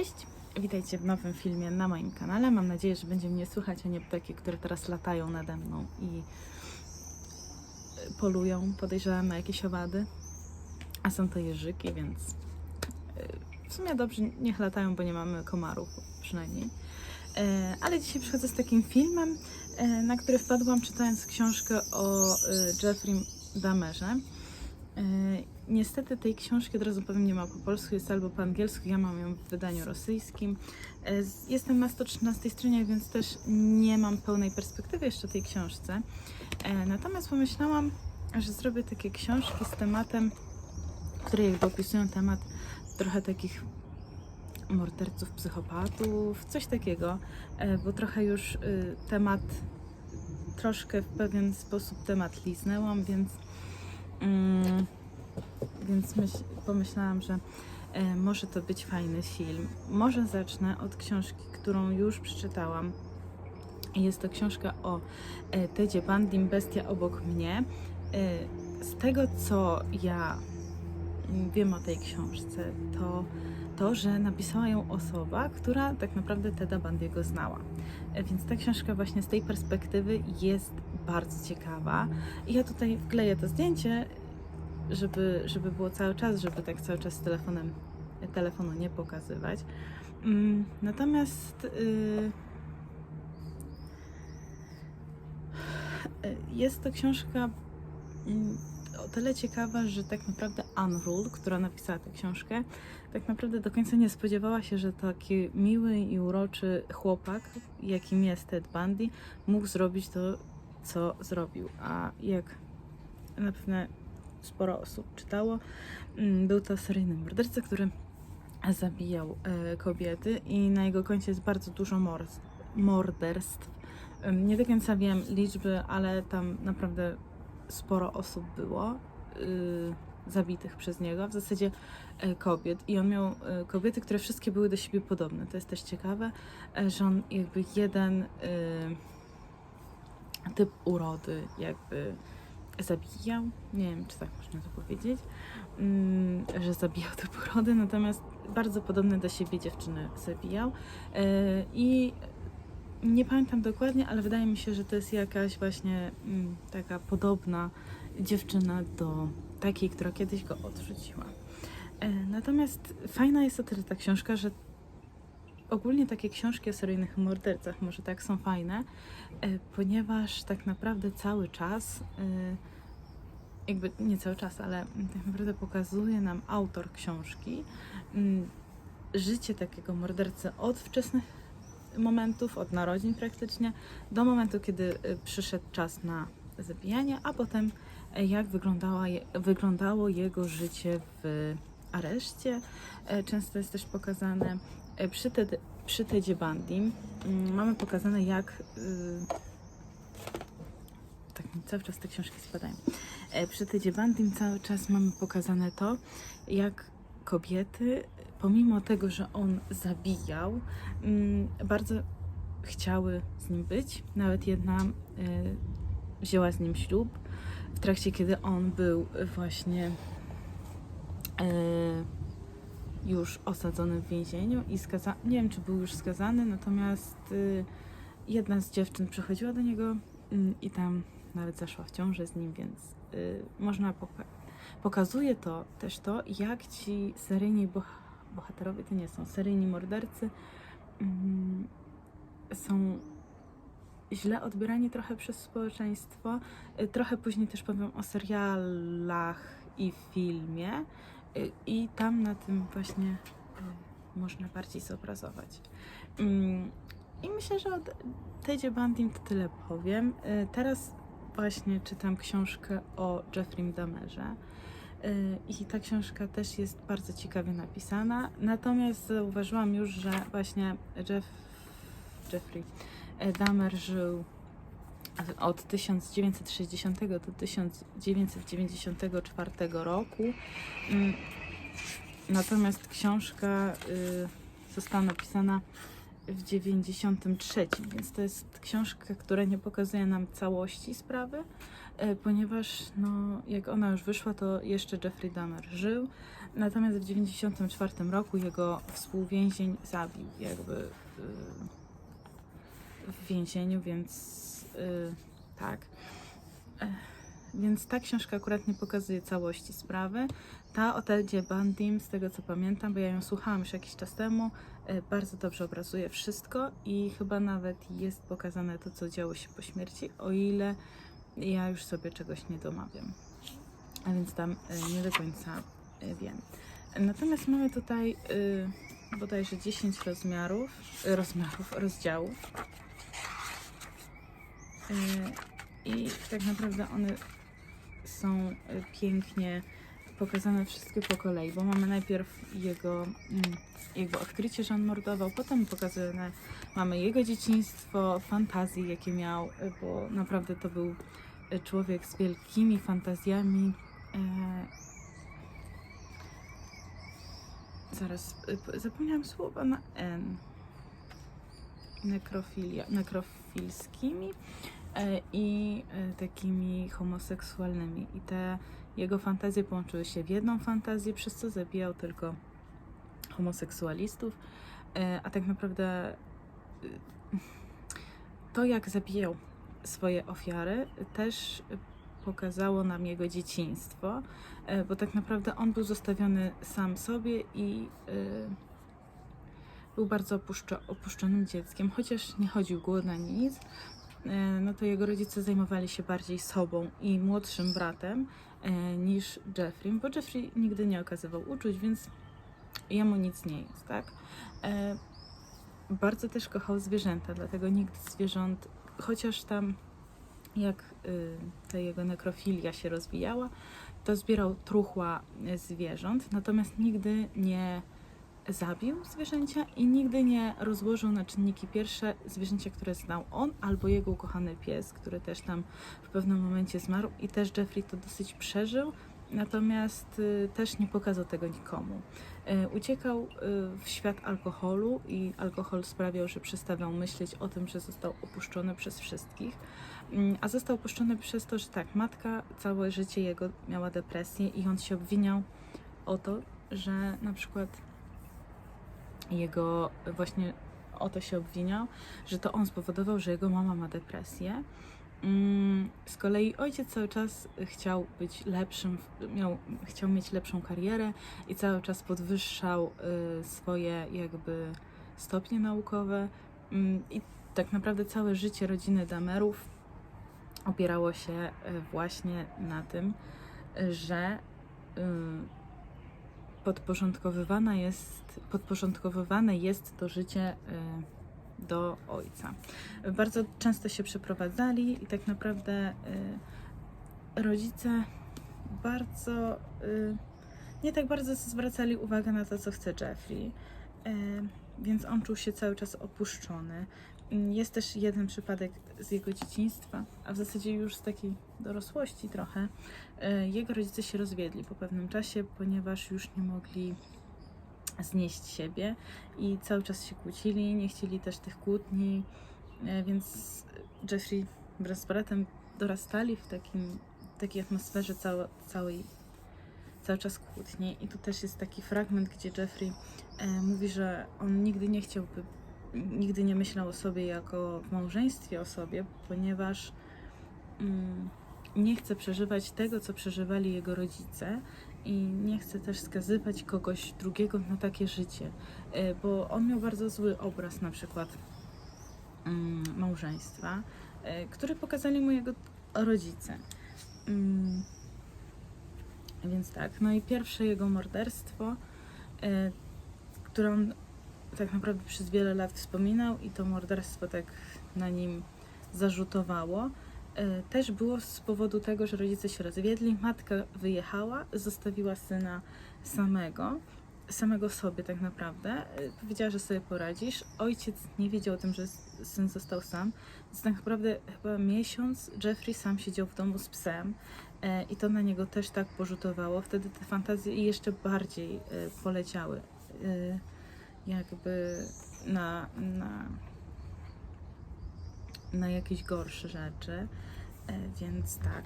Cześć! Witajcie w nowym filmie na moim kanale. Mam nadzieję, że będzie mnie słychać, a nie ptaki, które teraz latają nade mną i polują, podejrzewam, na jakieś owady. A są to jeżyki, więc w sumie dobrze, niech latają, bo nie mamy komarów przynajmniej. Ale dzisiaj przychodzę z takim filmem, na który wpadłam czytając książkę o Jeffrey Dahmerze. Niestety tej książki, od razu powiem, nie ma po polsku, jest albo po angielsku, ja mam ją w wydaniu rosyjskim. Jestem na 113 stronie, więc też nie mam pełnej perspektywy jeszcze tej książce. Natomiast pomyślałam, że zrobię takie książki z tematem, które jakby opisują temat trochę takich morderców, psychopatów, coś takiego, bo trochę już temat, troszkę w pewien sposób temat liznęłam, więc pomyślałam, że może to być fajny film. Może zacznę od książki, którą już przeczytałam. Jest to książka o Tedzie Bundym, Bestia obok mnie. Z tego, co ja wiem o tej książce, to, że napisała ją osoba, która tak naprawdę Teda Bundy'ego znała. Więc ta książka właśnie z tej perspektywy jest bardzo ciekawa. I ja tutaj wkleję to zdjęcie, żeby było cały czas, żeby tak cały czas z telefonu nie pokazywać. Natomiast jest to książka o tyle ciekawa, że tak naprawdę Ann Rule, która napisała tę książkę, tak naprawdę do końca nie spodziewała się, że taki miły i uroczy chłopak, jakim jest Ted Bundy, mógł zrobić to, co zrobił. A jak na pewno sporo osób czytało, był to seryjny morderca, który zabijał kobiety i na jego koncie jest bardzo dużo morderstw. Nie do końca wiem liczby, ale tam naprawdę sporo osób było zabitych przez niego, w zasadzie kobiet. I on miał kobiety, które wszystkie były do siebie podobne. To jest też ciekawe, że on jakby jeden typ urody jakby zabijał, nie wiem, czy tak można to powiedzieć, że zabijał typ urody, natomiast bardzo podobne do siebie dziewczyny zabijał i nie pamiętam dokładnie, ale wydaje mi się, że to jest jakaś właśnie taka podobna dziewczyna do takiej, która kiedyś go odrzuciła. Natomiast fajna jest o tyle ta książka, że ogólnie takie książki o seryjnych mordercach może tak są fajne, ponieważ tak naprawdę cały czas, jakby nie cały czas, ale tak naprawdę pokazuje nam autor książki życie takiego mordercy od wczesnych momentów, od narodzin praktycznie, do momentu, kiedy przyszedł czas na zabijanie, a potem jak wyglądało jego życie w areszcie. Często jest też pokazane przy Tedzie Bundym. Mamy pokazane, jak tak mi cały czas te książki spadają. Przy Tedzie Bundym cały czas mamy pokazane to, jak kobiety, pomimo tego, że on zabijał, bardzo chciały z nim być. Nawet jedna wzięła z nim ślub w trakcie, kiedy on był właśnie już osadzony w więzieniu i skazany. Nie wiem, czy był już skazany, natomiast jedna z dziewczyn przychodziła do niego i tam nawet zaszła w ciążę z nim, więc można pokazuje to też to, jak ci seryjni bohaterowie, to nie są seryjni mordercy, są źle odbierani trochę przez społeczeństwo. Trochę później też powiem o serialach i filmie i tam na tym właśnie można bardziej zobrazować. I myślę, że o Tedzie Bundym to tyle powiem. Teraz właśnie czytam książkę o Jeffrey Dahmerze i ta książka też jest bardzo ciekawie napisana, natomiast zauważyłam już, że właśnie Jeffrey Dahmer żył od 1960 do 1994 roku, natomiast książka została napisana w 93, więc to jest książka, która nie pokazuje nam całości sprawy, ponieważ no, jak ona już wyszła, to jeszcze Jeffrey Dahmer żył, natomiast w 1994 roku jego współwięzień zabił jakby w więzieniu, więc tak. Więc ta książka akurat nie pokazuje całości sprawy. Ta o Tedzie Bundym, z tego co pamiętam, bo ja ją słuchałam już jakiś czas temu, bardzo dobrze obrazuje wszystko i chyba nawet jest pokazane to, co działo się po śmierci, o ile ja już sobie czegoś nie domawiam. A więc tam nie do końca wiem. Natomiast mamy tutaj bodajże 10 rozdziałów. I tak naprawdę one są pięknie pokazane wszystkie po kolei, bo mamy najpierw jego odkrycie, że on mordował, potem pokazane mamy jego dzieciństwo, fantazje, jakie miał, bo naprawdę to był człowiek z wielkimi fantazjami. Zaraz, zapomniałam słowa na N. Nekrofilskimi i takimi homoseksualnymi. I te jego fantazje połączyły się w jedną fantazję, przez co zabijał tylko homoseksualistów. A tak naprawdę to, jak zabijał swoje ofiary, też pokazało nam jego dzieciństwo, bo tak naprawdę on był zostawiony sam sobie i był bardzo opuszczonym dzieckiem, chociaż nie chodził głodny ani nic, no to jego rodzice zajmowali się bardziej sobą i młodszym bratem niż Jeffrey, bo Jeffrey nigdy nie okazywał uczuć, więc jemu nic nie jest, tak? Bardzo też kochał zwierzęta, dlatego nikt zwierząt, chociaż tam jak ta jego nekrofilia się rozwijała, to zbierał truchła zwierząt, natomiast nigdy nie zabił zwierzęcia i nigdy nie rozłożył na czynniki pierwsze zwierzęcia, które znał on albo jego ukochany pies, który też tam w pewnym momencie zmarł i też Jeffrey to dosyć przeżył, natomiast też nie pokazał tego nikomu. Uciekał w świat alkoholu i alkohol sprawiał, że przestawał myśleć o tym, że został opuszczony przez wszystkich, a został opuszczony przez to, że tak, matka całe życie jego miała depresję i on się obwiniał o to, że na przykład jego właśnie o to się obwiniał, że to on spowodował, że jego mama ma depresję. Z kolei ojciec cały czas chciał być lepszym, chciał mieć lepszą karierę i cały czas podwyższał swoje jakby stopnie naukowe i tak naprawdę całe życie rodziny Dahmerów opierało się właśnie na tym, że podporządkowywane jest to życie do ojca. Bardzo często się przeprowadzali i tak naprawdę rodzice bardzo nie tak bardzo zwracali uwagę na to, co chce Jeffrey, więc on czuł się cały czas opuszczony. Jest też jeden przypadek z jego dzieciństwa, a w zasadzie już z takiej dorosłości trochę. Jego rodzice się rozwiedli po pewnym czasie, ponieważ już nie mogli znieść siebie i cały czas się kłócili, nie chcieli też tych kłótni, więc Jeffrey wraz z bratem dorastali w takiej atmosferze cały czas kłótni. I tu też jest taki fragment, gdzie Jeffrey mówi, że on nigdy nie myślał o sobie jako w małżeństwie o sobie, ponieważ nie chce przeżywać tego, co przeżywali jego rodzice i nie chce też skazywać kogoś drugiego na takie życie, bo on miał bardzo zły obraz na przykład małżeństwa, który pokazali mu jego rodzice. Więc tak, no i pierwsze jego morderstwo, które on tak naprawdę przez wiele lat wspominał i to morderstwo tak na nim zarzutowało, też było z powodu tego, że rodzice się rozwiedli, matka wyjechała, zostawiła syna samego sobie tak naprawdę. Powiedziała, że sobie poradzisz. Ojciec nie wiedział o tym, że syn został sam. Więc tak naprawdę chyba miesiąc Jeffrey sam siedział w domu z psem i to na niego też tak porzutowało. Wtedy te fantazje jeszcze bardziej poleciały jakby na jakieś gorsze rzeczy. Więc tak,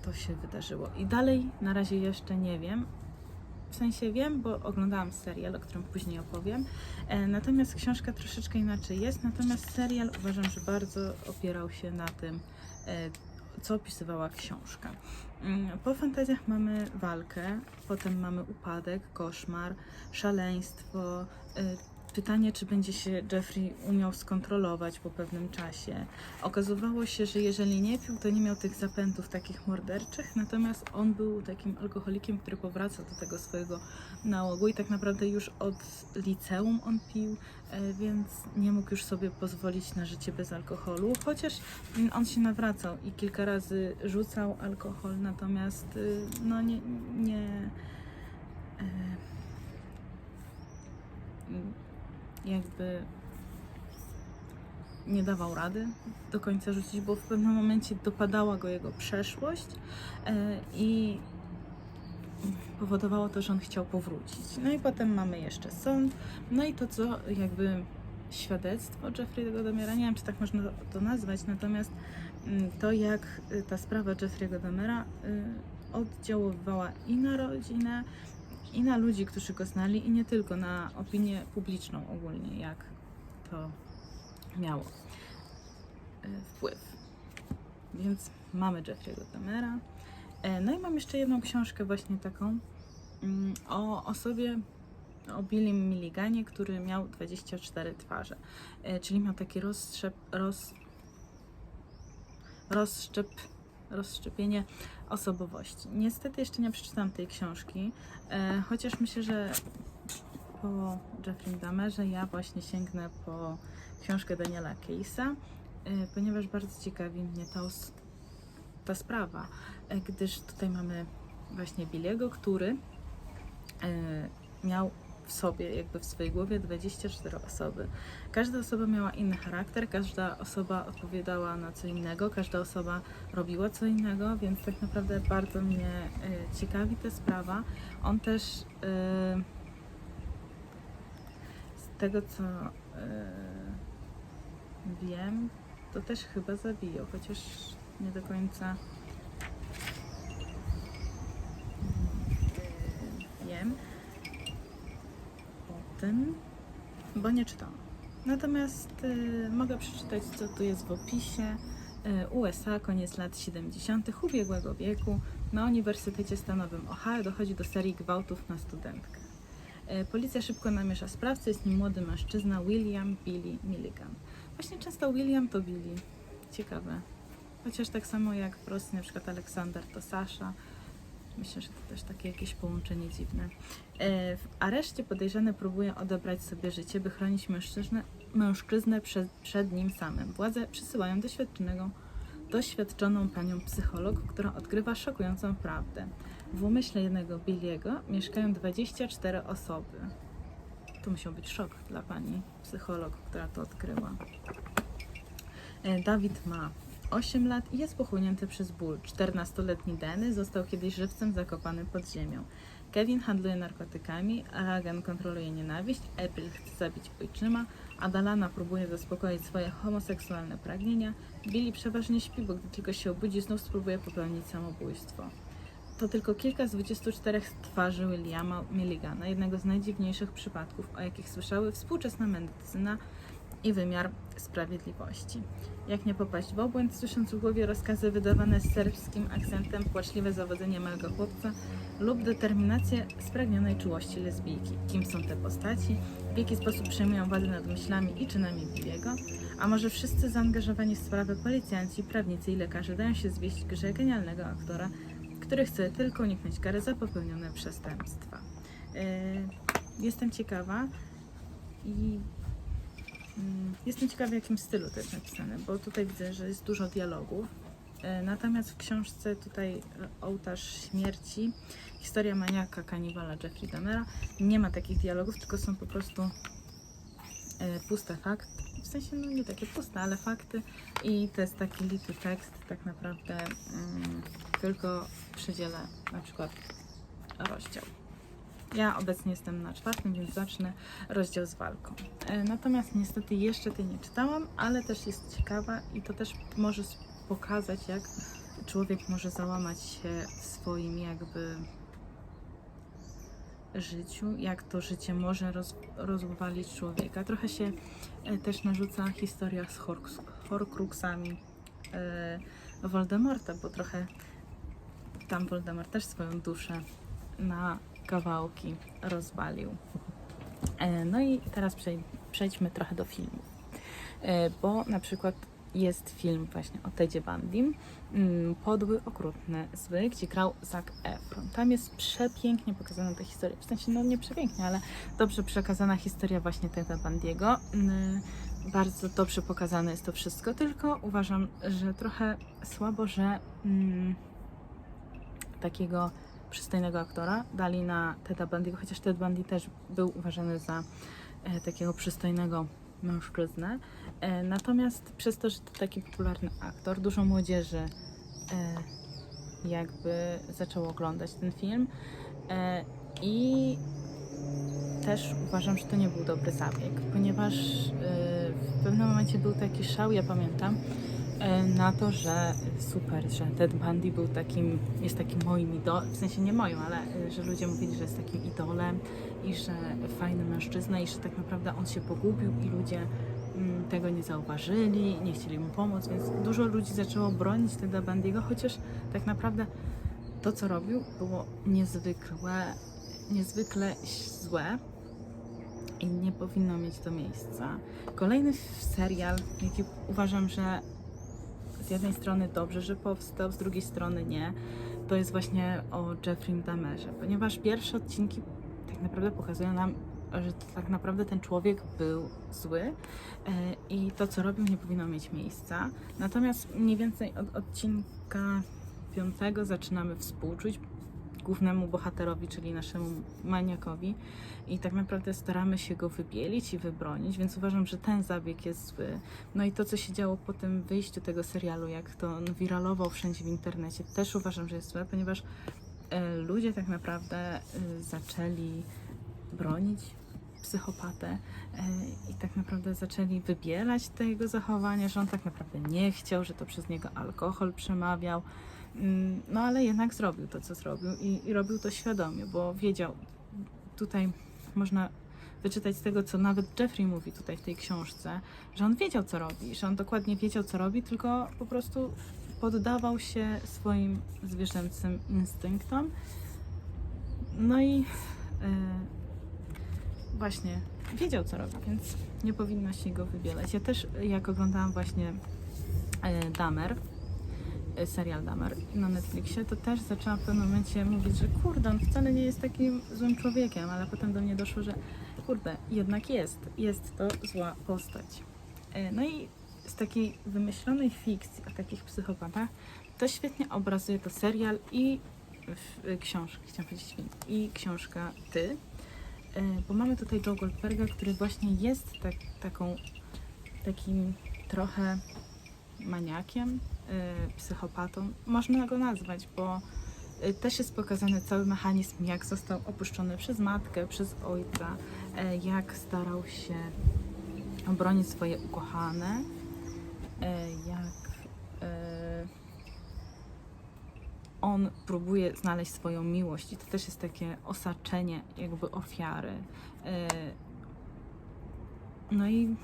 to się wydarzyło. I dalej na razie jeszcze nie wiem. W sensie wiem, bo oglądałam serial, o którym później opowiem. Natomiast książka troszeczkę inaczej jest. Natomiast serial uważam, że bardzo opierał się na tym, co opisywała książka. Po fantazjach mamy walkę, potem mamy upadek, koszmar, szaleństwo, pytanie, czy będzie się Jeffrey umiał skontrolować po pewnym czasie. Okazywało się, że jeżeli nie pił, to nie miał tych zapętów takich morderczych, natomiast on był takim alkoholikiem, który powraca do tego swojego nałogu i tak naprawdę już od liceum on pił, więc nie mógł już sobie pozwolić na życie bez alkoholu, chociaż on się nawracał i kilka razy rzucał alkohol, natomiast no jakby nie dawał rady do końca rzucić, bo w pewnym momencie dopadała go jego przeszłość i powodowało to, że on chciał powrócić. No i potem mamy jeszcze sąd, no i to co jakby świadectwo Jeffrey'ego Dahmera, nie wiem czy tak można to nazwać, natomiast to jak ta sprawa Jeffrey'ego Dahmera oddziaływała i na rodzinę, i na ludzi, którzy go znali, i nie tylko, na opinię publiczną ogólnie, jak to miało wpływ. Więc mamy Jeffrey'ego Dahmera. No i mam jeszcze jedną książkę właśnie taką o osobie, o Billym Milliganie, który miał 24 twarze. Czyli miał taki rozszczepienie osobowości. Niestety jeszcze nie przeczytałam tej książki, chociaż myślę, że po Jeffrey Dahmerze ja właśnie sięgnę po książkę Daniela Case'a, ponieważ bardzo ciekawi mnie ta sprawa, gdyż tutaj mamy właśnie Billiego, który miał w sobie, jakby w swojej głowie 24 osoby. Każda osoba miała inny charakter, każda osoba odpowiadała na co innego, każda osoba robiła co innego, więc tak naprawdę bardzo mnie ciekawi ta sprawa. On też z tego co wiem, to też chyba zabijał, chociaż nie do końca wiem o tym, bo nie czytałam. Natomiast mogę przeczytać, co tu jest w opisie. USA, koniec lat 70. ubiegłego wieku. Na Uniwersytecie Stanowym Ohio dochodzi do serii gwałtów na studentkę. Policja szybko namierza sprawcę, jest nim młody mężczyzna William Billy Milligan. Właśnie często William to Billy. Ciekawe. Chociaż tak samo jak prosty na przykład Aleksander to Sasha. Myślę, że to też takie jakieś połączenie dziwne. W areszcie podejrzany próbuje odebrać sobie życie, by chronić mężczyznę przed nim samym. Władze przysyłają doświadczoną panią psycholog, która odkrywa szokującą prawdę. W umyśle jednego Billiego mieszkają 24 osoby. To musiał być szok dla pani psycholog, która to odkryła. Dawid ma 8 lat i jest pochłonięty przez ból. 14-letni Danny został kiedyś żywcem zakopany pod ziemią. Kevin handluje narkotykami, Ragan kontroluje nienawiść, April chce zabić ojczyma, a Dalana próbuje zaspokoić swoje homoseksualne pragnienia. Billy przeważnie śpi, bo gdy tylko się obudzi, znów spróbuje popełnić samobójstwo. To tylko kilka z 24 twarzy Williama Milligana, jednego z najdziwniejszych przypadków, o jakich słyszały współczesna medycyna i wymiar sprawiedliwości. Jak nie popaść w obłęd, słysząc w głowie rozkazy wydawane z serbskim akcentem, płaczliwe zawodzenie małego chłopca lub determinację spragnionej czułości lesbijki. Kim są te postaci? W jaki sposób przejmują władzę nad myślami i czynami Billiego? A może wszyscy zaangażowani w sprawę policjanci, prawnicy i lekarze dają się zwieść grze genialnego aktora, który chce tylko uniknąć kary za popełnione przestępstwa. Jestem ciekawa w jakim stylu to jest napisane, bo tutaj widzę, że jest dużo dialogów. Natomiast w książce tutaj Ołtarz Śmierci, historia maniaka, kanibala Jeffrey Dahmera, nie ma takich dialogów, tylko są po prostu puste fakty. W sensie, no nie takie puste, ale fakty i to jest taki little tekst, tak naprawdę tylko przedzielę na przykład rozdział. Ja obecnie jestem na 4, więc zacznę rozdział z walką. Natomiast niestety jeszcze tej nie czytałam, ale też jest ciekawa i to też może pokazać, jak człowiek może załamać się w swoim jakby życiu, jak to życie może rozwalić człowieka. Trochę się też narzuca historia z Horcruxami Voldemorta, bo trochę tam Voldemort też swoją duszę na kawałki rozwalił. No i teraz przejdźmy trochę do filmu, bo na przykład jest film właśnie o Tedzie Bundym, Podły, okrutny, zły, gdzie grał Zac Efron. Tam jest przepięknie pokazana ta historia, w sensie no nie przepięknie, ale dobrze przekazana historia właśnie Teda Bundy'ego. Bardzo dobrze pokazane jest to wszystko, tylko uważam, że trochę słabo, że takiego przystojnego aktora dali na Teda Bundy'ego, chociaż Ted Bundy też był uważany za takiego przystojnego mężczyznę. Natomiast przez to, że to taki popularny aktor, dużo młodzieży jakby zaczęło oglądać ten film i też uważam, że to nie był dobry zabieg, ponieważ w pewnym momencie był taki szał, ja pamiętam, na to, że super, że Ted Bundy jest takim moim idolem, w sensie nie moim, ale że ludzie mówili, że jest takim idolem i że fajny mężczyzna i że tak naprawdę on się pogubił i ludzie tego nie zauważyli, nie chcieli mu pomóc, więc dużo ludzi zaczęło bronić Teda Bundy'ego, chociaż tak naprawdę to, co robił, było niezwykle złe i nie powinno mieć to miejsca. Kolejny serial, jaki uważam, że z jednej strony dobrze, że powstał, z drugiej strony nie, to jest właśnie o Jeffrey Dahmerze, ponieważ pierwsze odcinki tak naprawdę pokazują nam, że tak naprawdę ten człowiek był zły i to, co robił, nie powinno mieć miejsca. Natomiast mniej więcej od odcinka 5 zaczynamy współczuć głównemu bohaterowi, czyli naszemu maniakowi i tak naprawdę staramy się go wybielić i wybronić, więc uważam, że ten zabieg jest zły. No i to, co się działo po tym wyjściu tego serialu, jak to on wiralował wszędzie w internecie, też uważam, że jest złe, ponieważ ludzie tak naprawdę zaczęli bronić psychopatę i tak naprawdę zaczęli wybielać te jego zachowania, że on tak naprawdę nie chciał, że to przez niego alkohol przemawiał. No ale jednak zrobił to, co zrobił i robił to świadomie, bo wiedział, tutaj można wyczytać z tego, co nawet Jeffrey mówi tutaj w tej książce, że on wiedział, co robi, że on dokładnie wiedział, co robi, tylko po prostu poddawał się swoim zwierzęcym instynktom. No i właśnie wiedział, co robi, więc nie powinno się go wybielać. Ja też, jak oglądałam właśnie Dahmer, serial Dahmer na Netflixie, to też zaczęłam w pewnym momencie mówić, że kurde, on wcale nie jest takim złym człowiekiem, ale potem do mnie doszło, że kurde, jednak jest to zła postać. No i z takiej wymyślonej fikcji o takich psychopatach to świetnie obrazuje to serial i książka, chciałam powiedzieć film, i książka Ty, bo mamy tutaj Joe Goldberga, który właśnie jest takim trochę maniakiem, psychopatą, można go nazwać, bo też jest pokazany cały mechanizm, jak został opuszczony przez matkę, przez ojca, jak starał się obronić swoje ukochane, jak on próbuje znaleźć swoją miłość i to też jest takie osaczenie jakby ofiary. No i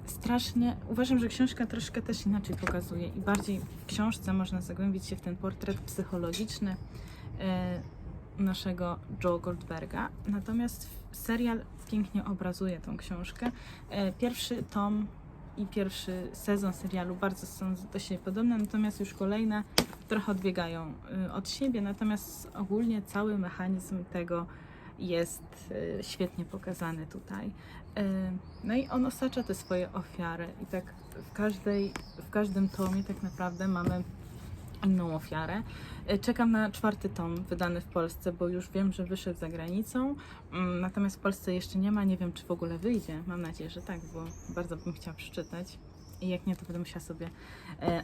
strasznie, uważam, że książka troszkę też inaczej pokazuje i bardziej w książce można zagłębić się w ten portret psychologiczny naszego Joe Goldberga, natomiast serial pięknie obrazuje tą książkę. Pierwszy tom i pierwszy sezon serialu bardzo są do siebie podobne, natomiast już kolejne trochę odbiegają od siebie, natomiast ogólnie cały mechanizm tego jest świetnie pokazany tutaj. No i on osacza te swoje ofiary i tak w każdym tomie tak naprawdę mamy inną ofiarę. Czekam na 4. tom wydany w Polsce, bo już wiem, że wyszedł za granicą, natomiast w Polsce jeszcze nie ma, nie wiem, czy w ogóle wyjdzie. Mam nadzieję, że tak, bo bardzo bym chciała przeczytać i jak nie, to będę musiała sobie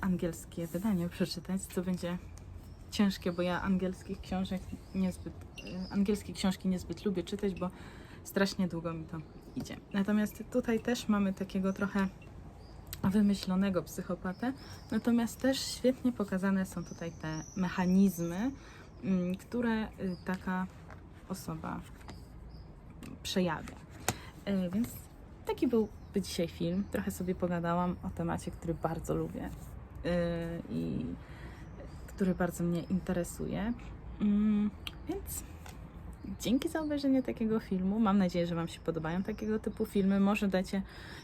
angielskie wydanie przeczytać, co będzie ciężkie, bo ja angielskie książki niezbyt lubię czytać, bo strasznie długo mi to idzie. Natomiast tutaj też mamy takiego trochę wymyślonego psychopatę, natomiast też świetnie pokazane są tutaj te mechanizmy, które taka osoba przejawia. Więc taki byłby dzisiaj film. Trochę sobie pogadałam o temacie, który bardzo lubię i który bardzo mnie interesuje. Więc dzięki za obejrzenie takiego filmu. Mam nadzieję, że Wam się podobają takiego typu filmy. Może dacie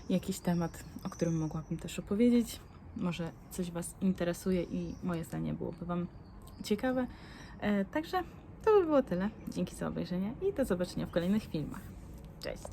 jakiś temat, o którym mogłabym też opowiedzieć. Może coś Was interesuje i moje zdanie byłoby Wam ciekawe. Także to by było tyle. Dzięki za obejrzenie i do zobaczenia w kolejnych filmach. Cześć!